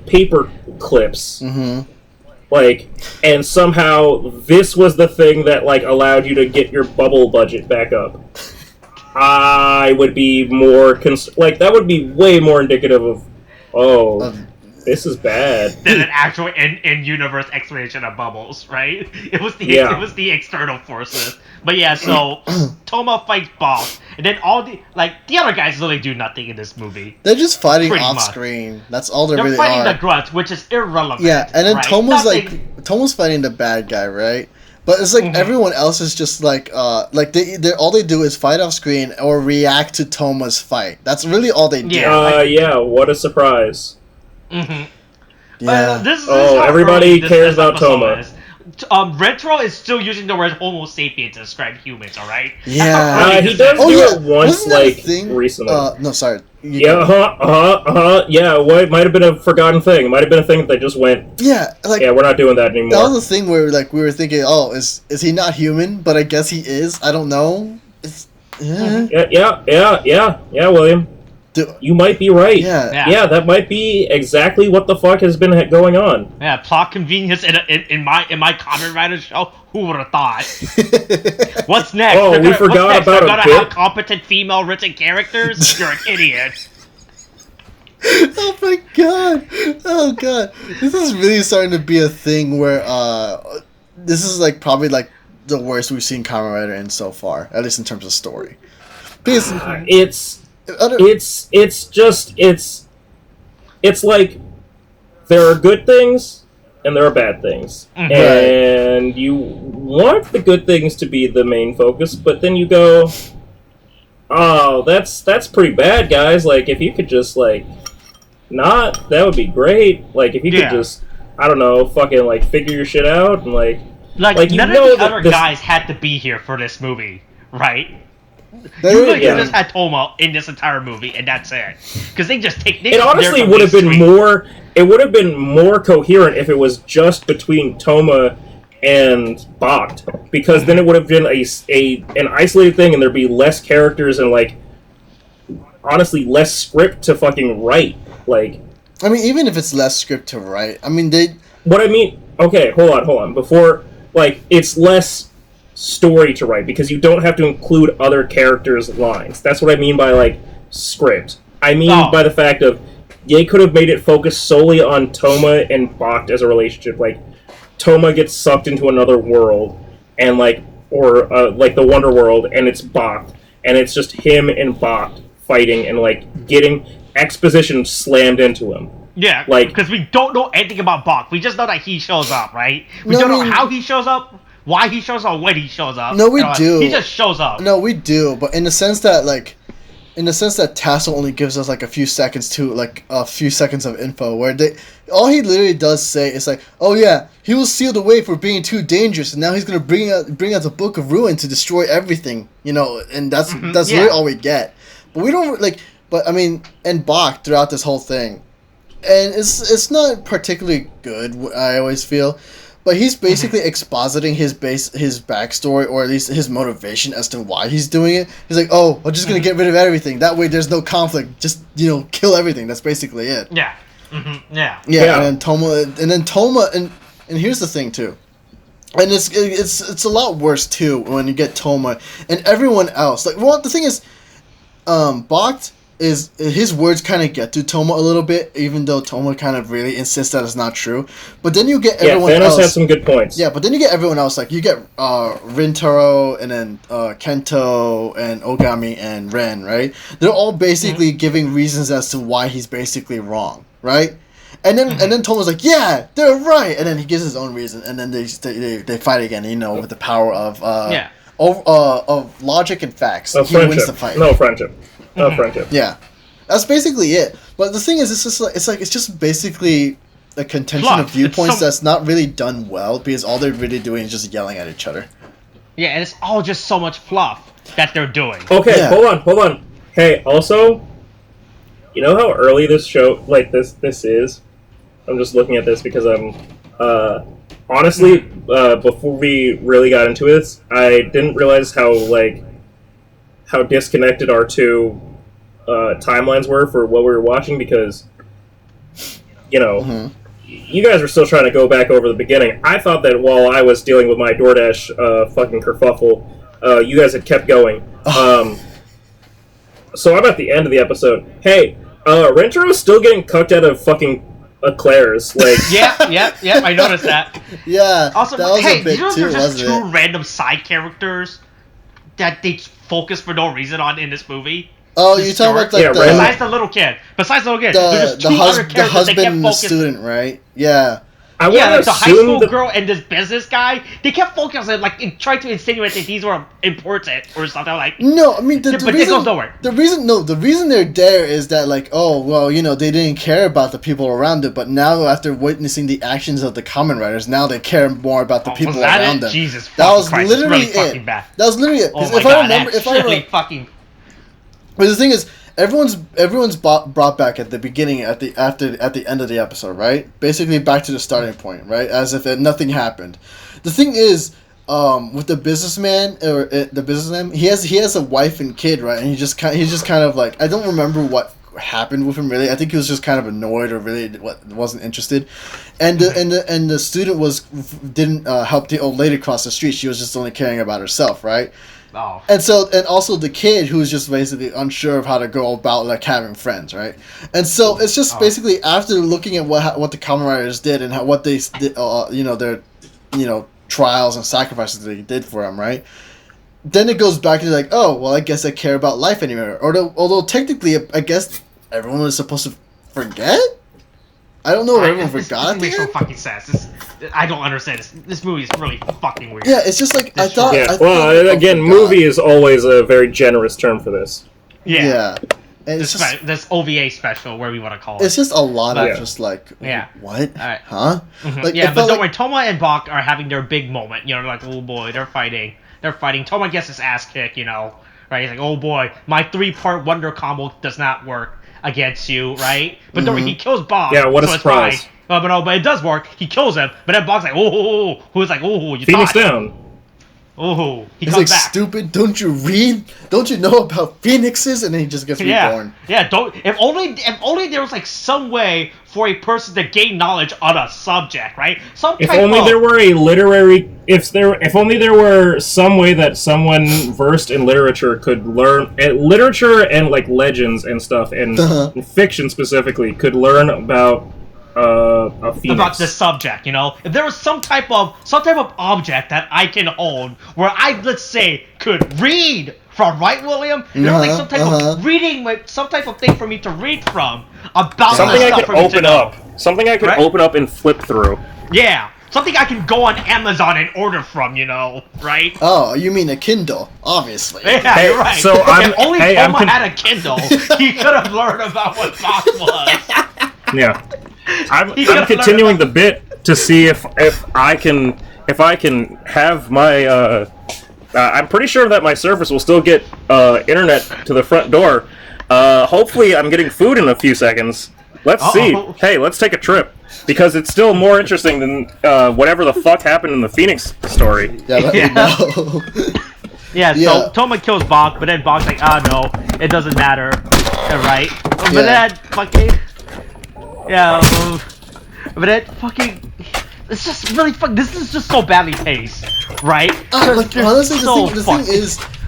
paper clips. And somehow this was the thing that allowed you to get your bubble budget back up. I would be more that would be way more indicative of this is bad than an actual in-universe explanation of bubbles, right? It was the external forces. But yeah, so Toma fights Boss, and then all the other guys really do nothing in this movie. They're just fighting off screen. That's all they're really fighting the grunts, which is irrelevant. Yeah, and then right? Toma's fighting the bad guy, right? But it's everyone else is just they all they do is fight off screen or react to Toma's fight. That's really all they do. Yeah, what a surprise. Yeah. This is everybody cares about Toma. Is. Retro is still using the word Homo sapien to describe humans, alright? Yeah. He does do it once, recently. No, sorry. Yeah, well, it might have been a forgotten thing. It might have been a thing that they just went, yeah, we're not doing that anymore. That was the thing where, we were thinking, oh, is he not human? But I guess he is. I don't know. Yeah, William. You might be right. Yeah, that might be exactly what the fuck has been going on. Yeah, plot convenience in my Kamen Rider show. Who would have thought? What's next? We forgot about a bit. Have competent female written characters? You're an idiot. Oh my god! Oh god! This is really starting to be a thing where this is probably the worst we've seen Kamen Rider in so far, at least in terms of story. Because it's like there are good things and there are bad things, Mhm. and you want the good things to be the main focus, but then you go, oh, that's pretty bad, guys. Like, if you could just like not, that would be great. Like, if you could Yeah. just, I don't know, fucking like figure your shit out and like you none know of the that other this- guys had to be here for this movie, right? They You were- could yeah. just had Toma in this entire movie, and that's it. Because they just take. They It just honestly there for would have these been three. more. It would have been more coherent if it was just between Toma and Bacht, because then it would have been an isolated thing, and there'd be less characters and like honestly less script to fucking write. Like, I mean, even if it's less script to write, I mean, they. what I mean. Okay, hold on. Before, like, it's less story to write because you don't have to include other characters' lines. That's what I mean by like script. I mean by the fact of they could have made it focus solely on Toma and Bacht as a relationship. Like, Toma gets sucked into another world, and like, or like the Wonder World, and it's Bacht, and it's just him and Bacht fighting and like getting exposition slammed into him. Yeah, like- because we don't know anything about Bach. We just know that he shows up, right? We No, don't I know mean- how he shows up, why he shows up, when he shows up. No, we You know, do. He just shows up. No, we do, but in the sense that Tassel only gives us like a few seconds of info where all he literally does say is like, oh yeah, he was sealed away for being too dangerous, and now he's gonna bring out the Book of Ruin to destroy everything, you know, and that's yeah. really all we get. But we don't like. But I mean, and Bach throughout this whole thing, and it's not particularly good. I always feel. But he's basically expositing his backstory, or at least his motivation as to why he's doing it. He's like, oh, I'm just going to get rid of everything. That way there's no conflict. Just, kill everything. That's basically it. Yeah. Mm-hmm. Yeah. Yeah, and then Toma, and here's the thing, too. And it's a lot worse, too, when you get Toma and everyone else. Like, well, the thing is, Bacht is his words kind of get to Toma a little bit, even though Toma kind of really insists that it's not true. But then you get everyone Thanos else. has some good points. Yeah, but then you get everyone else. Like you get Rintaro, and then Kento and Ogami and Ren. Right? They're all basically giving reasons as to why he's basically wrong. Right? And then Toma's like, yeah, they're right. And then he gives his own reason, and then they fight again. With the power of of logic and facts. Of He friendship. wins the fight. No friendship. No friendship. Yeah, that's basically it. But the thing is, it's just basically a contention Fluff. of viewpoints It's that's not really done well, because all they're really doing is just yelling at each other. Yeah, and it's all just so much fluff that they're doing. Okay, Yeah. hold on. Hey, also, you know how early this show, like this is? I'm just looking at this because I'm, honestly, before we really got into this, I didn't realize how disconnected our two timelines were for what we were watching, because, you guys were still trying to go back over the beginning. I thought that while I was dealing with my DoorDash fucking kerfuffle, you guys had kept going. So I'm at the end of the episode. Hey, Rentro's still getting cucked out of fucking Claire's. Like, Yeah, I noticed that. Yeah, Also, that was hey, a bit you know too, there's just wasn't two it? random side characters that they focus for no reason on in this movie? Oh, you're talking about like Yeah, the, right. Besides the little kid. There's just two other the characters they husband kept and the focusing. student, right? Yeah. I Yeah, want like to the high assume school that girl and this business guy, they kept focusing, like, trying to insinuate that these were important or something like. No, I mean the But it reason, goes nowhere. The reason they're there is that, like, oh well, they didn't care about the people around it, but now after witnessing the actions of the Kamen Riders, now they care more about the people was that around it? them. Jesus that fucking was Christ, literally it's really fucking it. bad. That was literally it. Oh 'Cause my if god, I remember, that's if I really remember, fucking. but the thing is, everyone's brought back at the beginning, at the end of the episode, right? Basically back to the starting point, right? As if nothing happened. The thing is, with the businessman, he has a wife and kid, right? And he's just kind of like, I don't remember what happened with him really. I think he was just kind of annoyed, or really wasn't interested. And the student didn't help the old lady cross the street. She was just only caring about herself, right? Oh. And also the kid who's just basically unsure of how to go about like having friends, right? And so it's just basically after looking at what the Kamen Riders did and what they did, their trials and sacrifices they did for him, right? Then it goes back to like, oh well, I guess I care about life anymore. Although technically, I guess everyone was supposed to forget. I don't know if everyone This forgot makes no it. fucking sense. I don't understand this. This movie is really fucking weird. Yeah, it's just like I This thought. Yeah. I thought Well, everyone again, forgot. movie is always a very generous term for this. Yeah. And it's just, This OVA special, where we want to call it. it's just a lot Yeah. of just like, Yeah. what? Alright. Huh? Like, Yeah, it but felt don't like, worry. Toma and Bach are having their big moment. You know, like, oh boy, they're fighting. They're fighting. Toma gets his ass kicked. You know, right? He's like, oh boy, my 3-part wonder combo does not work against you, right? But don't worry, he kills Bach. Yeah, what a so it's surprise. fine. But no, but it does work. He kills him. But then Bach's like, who's like, oh, you Phoenix thought. down. Oh, he he's comes like, back. stupid. Don't you read? Don't you know about phoenixes? And then he just gets reborn. Yeah. Don't. If only there was like some way for a person to gain knowledge on a subject, right? If only there were a literary, if only there were some way that someone versed in literature could learn literature and like legends and stuff and fiction specifically could learn about a phoenix. About this subject, you know, if there was some type of object that I can hold, where I, let's say, could read from, right, William? There was like some type of reading, like some type of thing for me to read from about Something this I stuff could for me to open know. up. Something I could Right? open up and flip through. Yeah, something I can go on Amazon and order from, you know, right? Oh, you mean a Kindle? Obviously. Yeah, Hey, you're right. so I'm- if only hey, I'm Toma con- had a Kindle, he could have learned about what Bach was. Yeah. I'm He could've continuing learned the bit to see if I can have my I'm pretty sure that my Surface will still get internet to the front door. Hopefully I'm getting food in a few seconds. Let's see. Hey, let's take a trip because it's still more interesting than whatever the fuck happened in the Phoenix story. Yeah, let me know. Yeah, Yeah. so Toma kills Bach, but then Bach's like, no, it doesn't matter, right? But then fucking, but then fucking, it's just really this is just so badly paced, right? Like, honestly,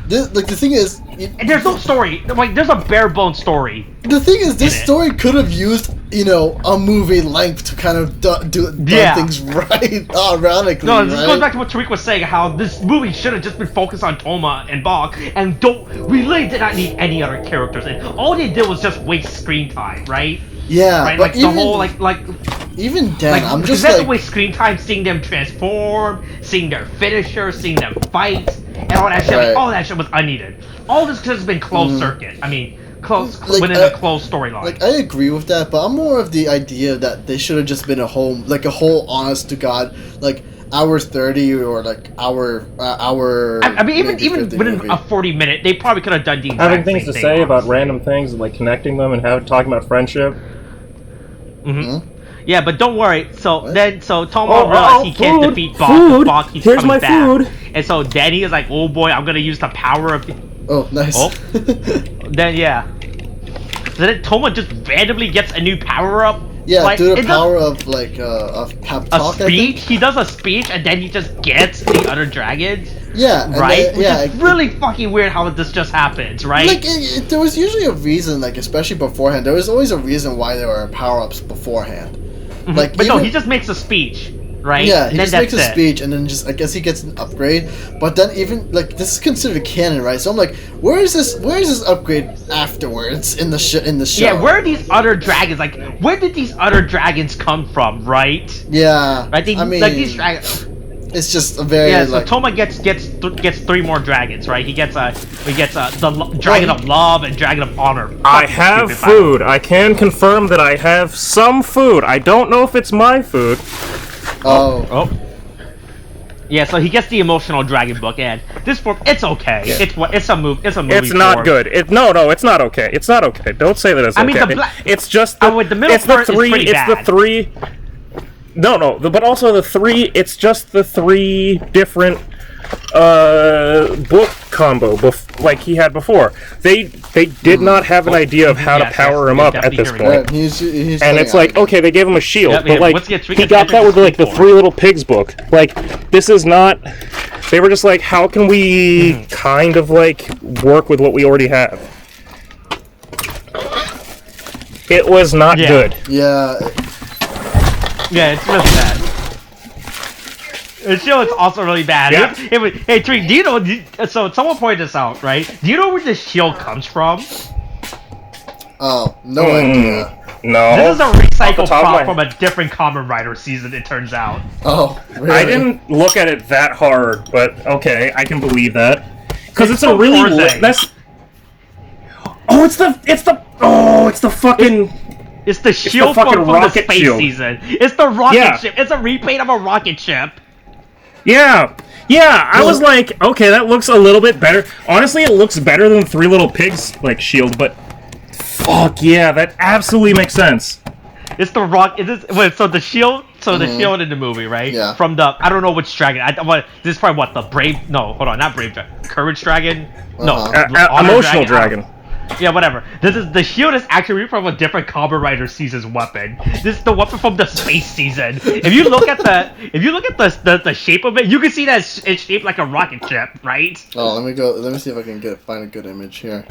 the thing is, and there's no story. Like, there's a bare bones story. the thing is, this in it. story could have used, you know, a movie length to kind of do things right, ironically, No, this right? goes back to what Tariq was saying, how this movie should have just been focused on Toma and Bach, and we really did not need any other characters, and all they did was just waste screen time, right? Yeah, Right, but like even, the whole even then, I'm just that's like, the way screen time, seeing them transform, seeing their finishers, seeing them fight, and all that shit. Right. Like, all that shit was unneeded. All this could have been closed circuit. I mean, within a closed storyline. Like, I agree with that, but I'm more of the idea that they should have just been a whole honest to God, like, hour 30 or like hour. I mean, maybe even 50 within movie. a 40-minute, they probably could have done the exact Having things same to thing, say about honestly. random things and like connecting them and talking about friendship. Yeah, but don't worry. So What? Toma realized he can't food, defeat Bach. food. Bach keeps Here's coming my back. food. And so Danny is like, oh boy, I'm gonna use the power of. Oh, nice. Oh. Then yeah. So then Toma just randomly gets a new power up. Yeah, like, do the it does- power of like of pep a talk. I think. speech. He does a speech, and then he just gets the other dragons. Yeah, and Right? then- yeah, Which is really fucking weird how this just happens, right? Like there was usually a reason, like especially beforehand. There was always a reason why there were power ups beforehand. Like, but no, even- he just makes a speech, right? Yeah, And he then just makes a that's it. speech, and then just I guess he gets an upgrade. But then even like this is considered canon, right? So I'm like, where is this upgrade afterwards in the show? Yeah, where are these other dragons? Like, where did these other dragons come from, right? Yeah, Right? I mean, like these dragons. it's just a very Yeah, so like. Toma gets 3 more dragons, right? He gets the dragon of love and dragon of honor. I Fucking have stupid, by the way. food. I can confirm that I have some food. I don't know if it's my food. Oh, Yeah, so he gets the emotional dragon book, and this form, it's okay. Yeah. It's a movie. It's not form. good. No, it's not okay. It's not okay. Don't say that it's I okay. mean, It's just the, the middle it's the part is three. pretty It's the bad. three. No, but also the three. It's just the 3 different book combo like he had before. They did not have an idea of how to Yes, power yes, him we're up at definitely this hearing point. right, he's And it's like, okay, they gave him a shield, Yep, but like let's get- we he get got that with like the Speed 3 Little Pigs book. Like this is not. They were just like, how can we kind of like work with what we already have? It was not Yeah. good. Yeah, Yeah, it's really bad. The show is also really bad. Yeah. Hey, Tariq, do you know? So someone pointed this out, right? Do you know where the shield comes from? oh, no idea. No. This is a Off the recycled top of prop my- from a different Kamen Rider season, it turns out. Oh, really? I didn't look at it that hard, but okay, I can believe that. Because it's a from really Forze. that's. Oh, it's the fucking. It's the shield fucking from the rocket space shield. season. It's the rocket Yeah. ship. It's a repaint of a rocket ship. Yeah, I was like, okay, that looks a little bit better. Honestly, it looks better than Three Little Pigs, like, shield, but... Fuck, yeah, that absolutely makes sense. It's the rock. Wait, so the shield. So the shield in the movie, right? Yeah. From the I don't know which dragon. This is probably what the brave. No, hold on, not brave dragon. Courage dragon. No, honor Emotional dragon. Yeah, whatever. The shield is actually from a different Kamen Rider season's weapon. This is the weapon from the space season. If you look at the shape of it, you can see that it's shaped like a rocket ship, right? Oh, let me see if I can find a good image here.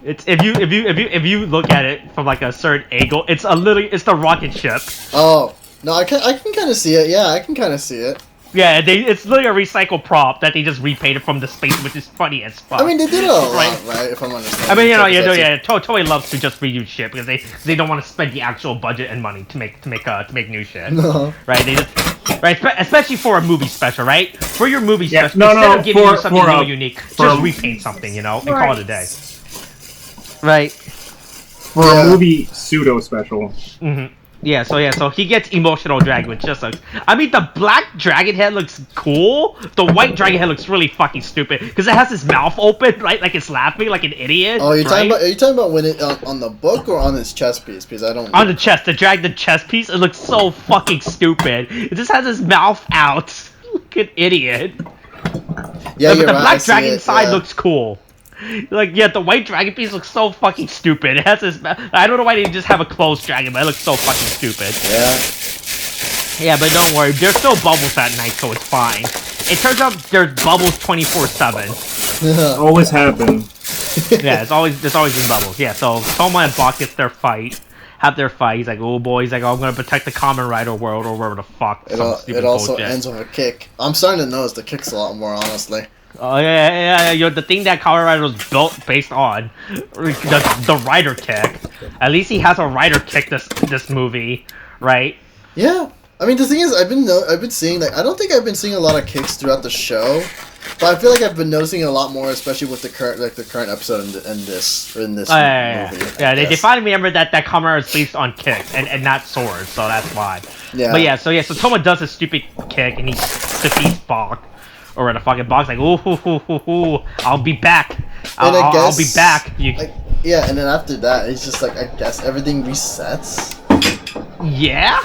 It's if you look at it from like a certain angle, it's the rocket ship. Oh no, I can kind of see it. Yeah, I can kind of see it. Yeah, it's literally a recycled prop that they just repainted from the space, which is funny as fuck. I mean, they did it a lot, Right. right? If I'm understanding. I mean, Tokusatsu. Toei loves to just reuse shit because they don't want to spend the actual budget and money to make new shit. No. Right? They just especially for a movie special, right? For your movie Yeah, special, no, instead no, of giving you something for new a- and unique, for just a- repaint something, and call it a day. Right. For Yeah. a movie pseudo special. So he gets emotional dragon, which just looks. I mean, the black dragon head looks cool. The white dragon head looks really fucking stupid because it has his mouth open, right? Like it's laughing like an idiot. Oh, are you right? talking about when it on the book or on his chest piece? Because I don't. On the chest, the chest piece, it looks so fucking stupid. It just has his mouth out. Like an idiot. Yeah, But you're the right, I black see dragon it, side yeah. looks cool. Like, yeah, the white dragon piece looks so fucking stupid. It has this. I don't know why they just have a closed dragon, but it looks so fucking stupid. Yeah. Yeah, but don't worry, there's still bubbles at night, so it's fine. It turns out there's bubbles 24/7. Always happen. Yeah, there's always been bubbles. Yeah, so Toma and Bach have their fight. He's like, oh boy, he's like, oh, I'm gonna protect the Kamen Rider world or whatever the fuck. It also ends with a kick. I'm starting to notice the kicks a lot more, honestly. Oh yeah. The thing that Kamen Rider was built based on, the rider kick. At least he has a rider kick this movie, right? Yeah. I mean, the thing is, I've been seeing I don't think I've been seeing a lot of kicks throughout the show, but I feel like I've been noticing it a lot more, especially with the current episode in this movie. Yeah, they finally remembered that Kamen Rider is based on kicks and not swords, so that's why. Yeah. But so Toma does a stupid kick and he defeats Bach. Or the fucking box, like, ooh, I'll be back. I'll be back. Yeah, and then after that, it's just like, I guess everything resets. Yeah?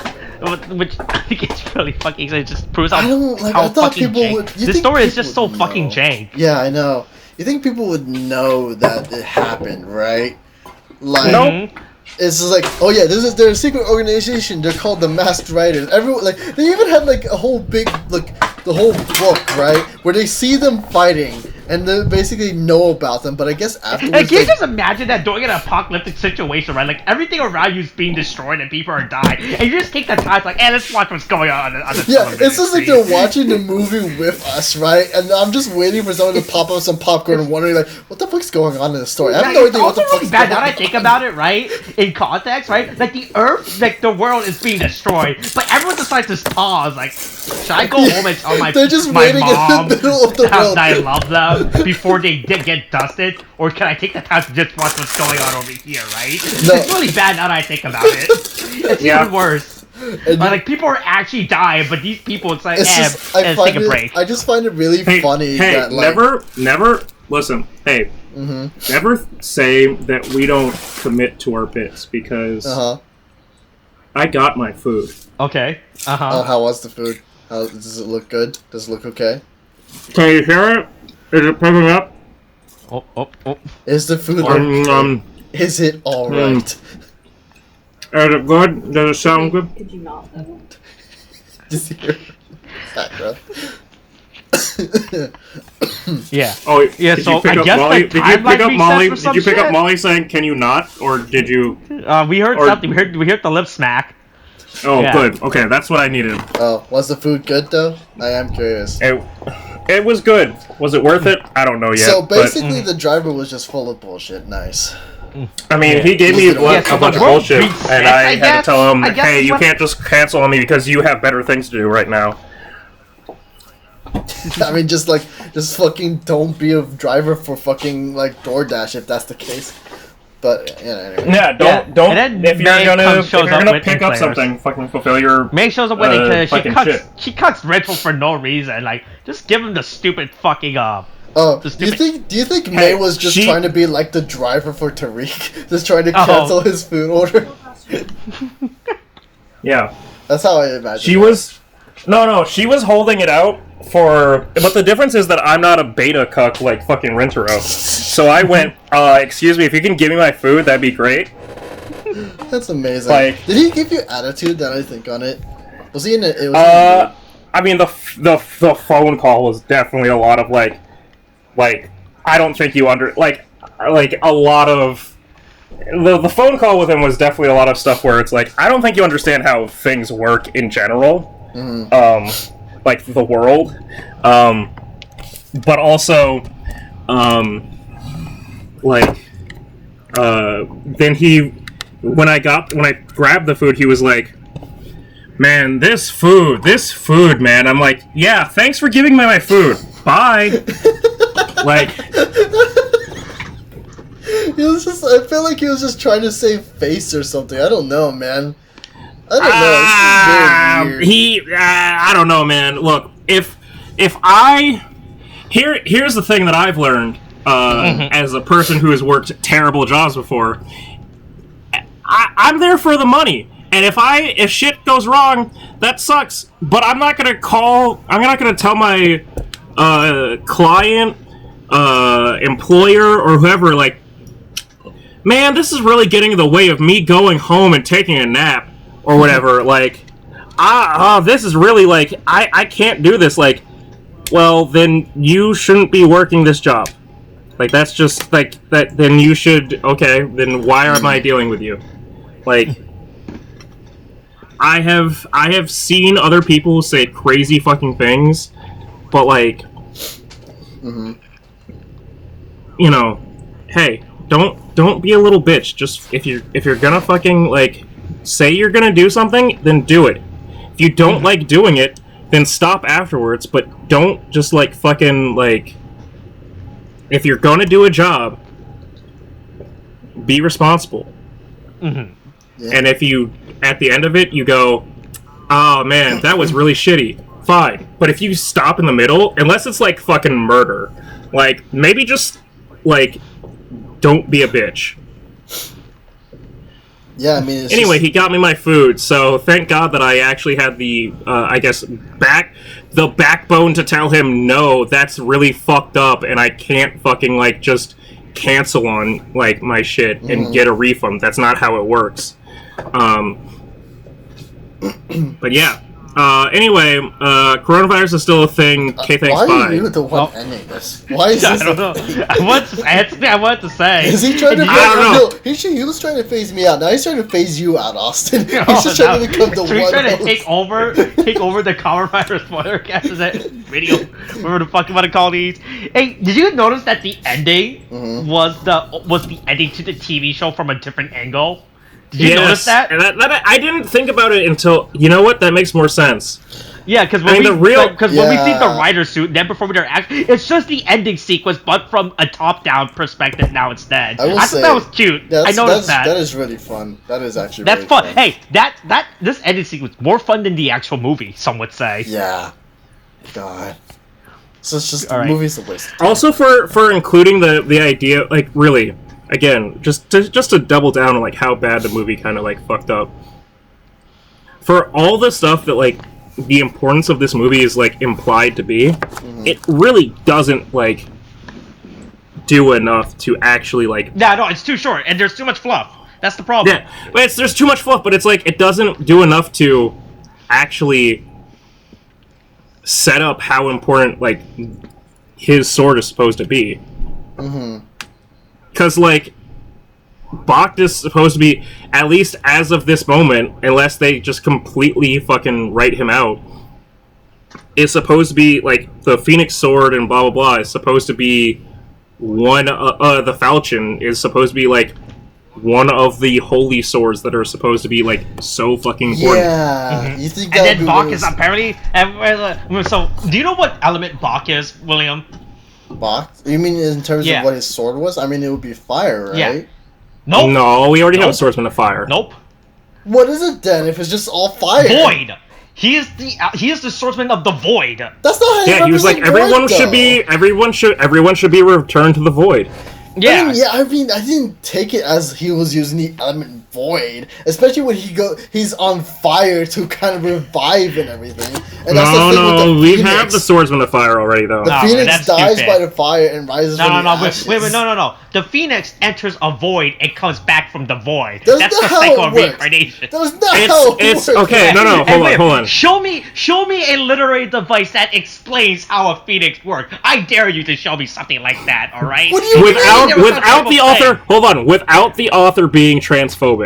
Which I think it's really fucking. It just proves how, I thought people jank. would. This story is just so fucking jank. Yeah, I know. You think people would know that it happened, right? Like, Nope. It's just like, oh yeah, they're a secret organization. They're called the Masked Riders. Everyone, like, they even had like a whole big, like, the whole book, right, where they see them fighting and they basically know about them. But I guess afterwards, And can you just imagine that during an apocalyptic situation, right? Like everything around you is being destroyed and people are dying, and you just take the time, like, hey, let's watch what's going on the yeah, television it's just like screen. they're watching the movie with us, right? And I'm just waiting for someone to pop up some popcorn and wondering, like, what the fuck's going on in the story? I have no It's idea what the also fuck's really bad going now on. that I think about it, right? In context, right? Like the Earth, like the world is being destroyed, but everyone decides to pause. Like, should I go home and tell my They're just my waiting in the mom middle of the how road. I love them before they get dusted, or can I take the time to just watch what's going on over here, right? No. It's really bad now that I think about it. It's even worse. And Like people are actually dying, but these people, it's like, it's just, I take a break. I just find it really funny Hey, that, like, never listen. Hey, never say that we don't commit to our bits because I got my food. Okay. how was the food? Does it look good? Does it look okay? Can you hear it? Is it picking up? Oh. Is the food is it alright? Is it good? Does it sound good? Did you not? Just hear background. Yeah. Oh, Yeah, did so you pick I up guess Molly? the Did you timeline pick up resets Molly? or Did some you pick up shit? Molly saying, "Can you not?" Or did you? We heard Or- something. We heard the lip smack. Oh, Yeah. good. Okay, that's what I needed. Oh, was the food good though? I am curious. It was good. Was it worth it? I don't know yet. So basically, the driver was just full of bullshit. Nice. I mean, he gave me a bunch of bullshit, and I had to tell him, hey, you can't just cancel on me because you have better things to do right now. I mean, just fucking don't be a driver for fucking like DoorDash if that's the case. But anyway. Yeah, don't. If you're gonna pick up something, fucking fulfill your. May shows up winning because she cuts Rental for no reason. Like, just give him the stupid fucking Oh, do you think May was just trying to be like the driver for Tariq, just trying to cancel his food order? Yeah, that's how I imagine. She was. No, she was holding it out for. But the difference is that I'm not a beta cuck like fucking Rentaro. So I went, excuse me, if you can give me my food, that'd be great. That's amazing. Like, did he give you attitude? That I think on it. Was he in it? I mean, the phone call was definitely a lot of like I don't think you like a lot of the phone call with him was definitely a lot of stuff where it's like I don't think you understand how things work in general. Like the world, but also, then when I grabbed the food, he was like, "Man, this food, man." I'm like, "Yeah, thanks for giving me my food. Bye." Like, he was just. I feel like he was just trying to save face or something. I don't know, man. I don't know. I don't know, man. Look, here's the thing that I've learned as a person who has worked terrible jobs before. I'm there for the money, and if shit goes wrong, that sucks. But I'm not gonna tell my client, employer, or whoever, like, man, this is really getting in the way of me going home and taking a nap. Or whatever, like, this is really, like, I can't do this, like, well, then you shouldn't be working this job. Like, that's just, like, then you should, okay, then why am I dealing with you? Like, I have seen other people say crazy fucking things, but, like, you know, hey, don't be a little bitch. Just, if you're gonna fucking, like, say you're gonna do something, then do it. If you don't like doing it, then stop afterwards, but don't just, like, fucking, like... If you're gonna do a job, be responsible. Yeah. And if you, at the end of it, you go, oh, man, that was really shitty, fine. But if you stop in the middle, unless it's, like, fucking murder, like, maybe just, like, don't be a bitch. Yeah, I mean, anyway, he got me my food, so thank God that I actually had the, I guess, the backbone to tell him, no, that's really fucked up, and I can't fucking, like, just cancel on, like, my shit and get a refund. That's not how it works. But yeah. Anyway, coronavirus is still a thing. K-thanks, bye. Why are you the one ending this? Why is this? I don't know. I want to say. Is he trying to? I don't know. No, he was trying to phase me out. Now he's trying to phase you out, Austin. He's just trying to become the one. He's trying to take over the Kamen Rider spoiler cast. Is that video? Whatever the fuck you want to call these. Hey, did you notice that the ending was the ending to the TV show from a different angle? Did you notice that? And I didn't think about it until, you know what? That makes more sense. Yeah, because when we see the rider suit, then before we do our act, it's just the ending sequence, but from a top-down perspective now instead. I thought that was cute. I noticed that. That is really fun. That is actually really fun. fun. Hey, this ending sequence more fun than the actual movie, some would say. Yeah. God. So it's just the movie's a waste of time. Also for including the idea, like, really, again, just to double down on, like, how bad the movie kind of, like, fucked up. For all the stuff that, like, the importance of this movie is, like, implied to be, it really doesn't, like, do enough to actually, like... No, it's too short, and there's too much fluff. That's the problem. Yeah, but there's too much fluff, but it's, like, it doesn't do enough to actually set up how important, like, his sword is supposed to be. Because, like, Bach is supposed to be, at least as of this moment, unless they just completely fucking write him out, is supposed to be, like, the Phoenix Sword and blah blah blah is supposed to be one, the Falchion is supposed to be, like, one of the holy swords that are supposed to be, like, so fucking important. Yeah, you think and then Bach is apparently... So, do you know what element Bach is, William? Bach? You mean in terms of what his sword was? I mean, it would be fire, right? Yeah. Nope. No, we already have a swordsman of fire. Nope. What is it then? If it's just all fire? Void. He is the swordsman of the void. That's not how he was like everyone should be returned to the void. Yeah. I mean, I didn't take it as he was using the element void, especially when he's on fire to kind of revive and everything. And that's the thing with the we Phoenix. have the swordsman of fire already though. The Phoenix dies by the fire and rises from the ashes. Wait, no. The Phoenix enters a void and comes back from the void. That's the not how cycle it of works. reincarnation. That's not how it works. Okay, no, hold on. Show me a literary device that explains how a Phoenix works. I dare you to show me something like that, alright? What do you without the author, hold on, without the author being transphobic.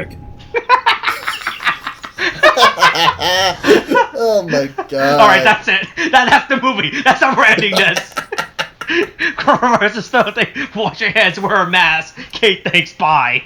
Oh my god. Alright, that's it. That's the movie. That's how we're ending this. Coronavirus is still a thing. Wash your hands, wear a mask. Kate, thanks, bye.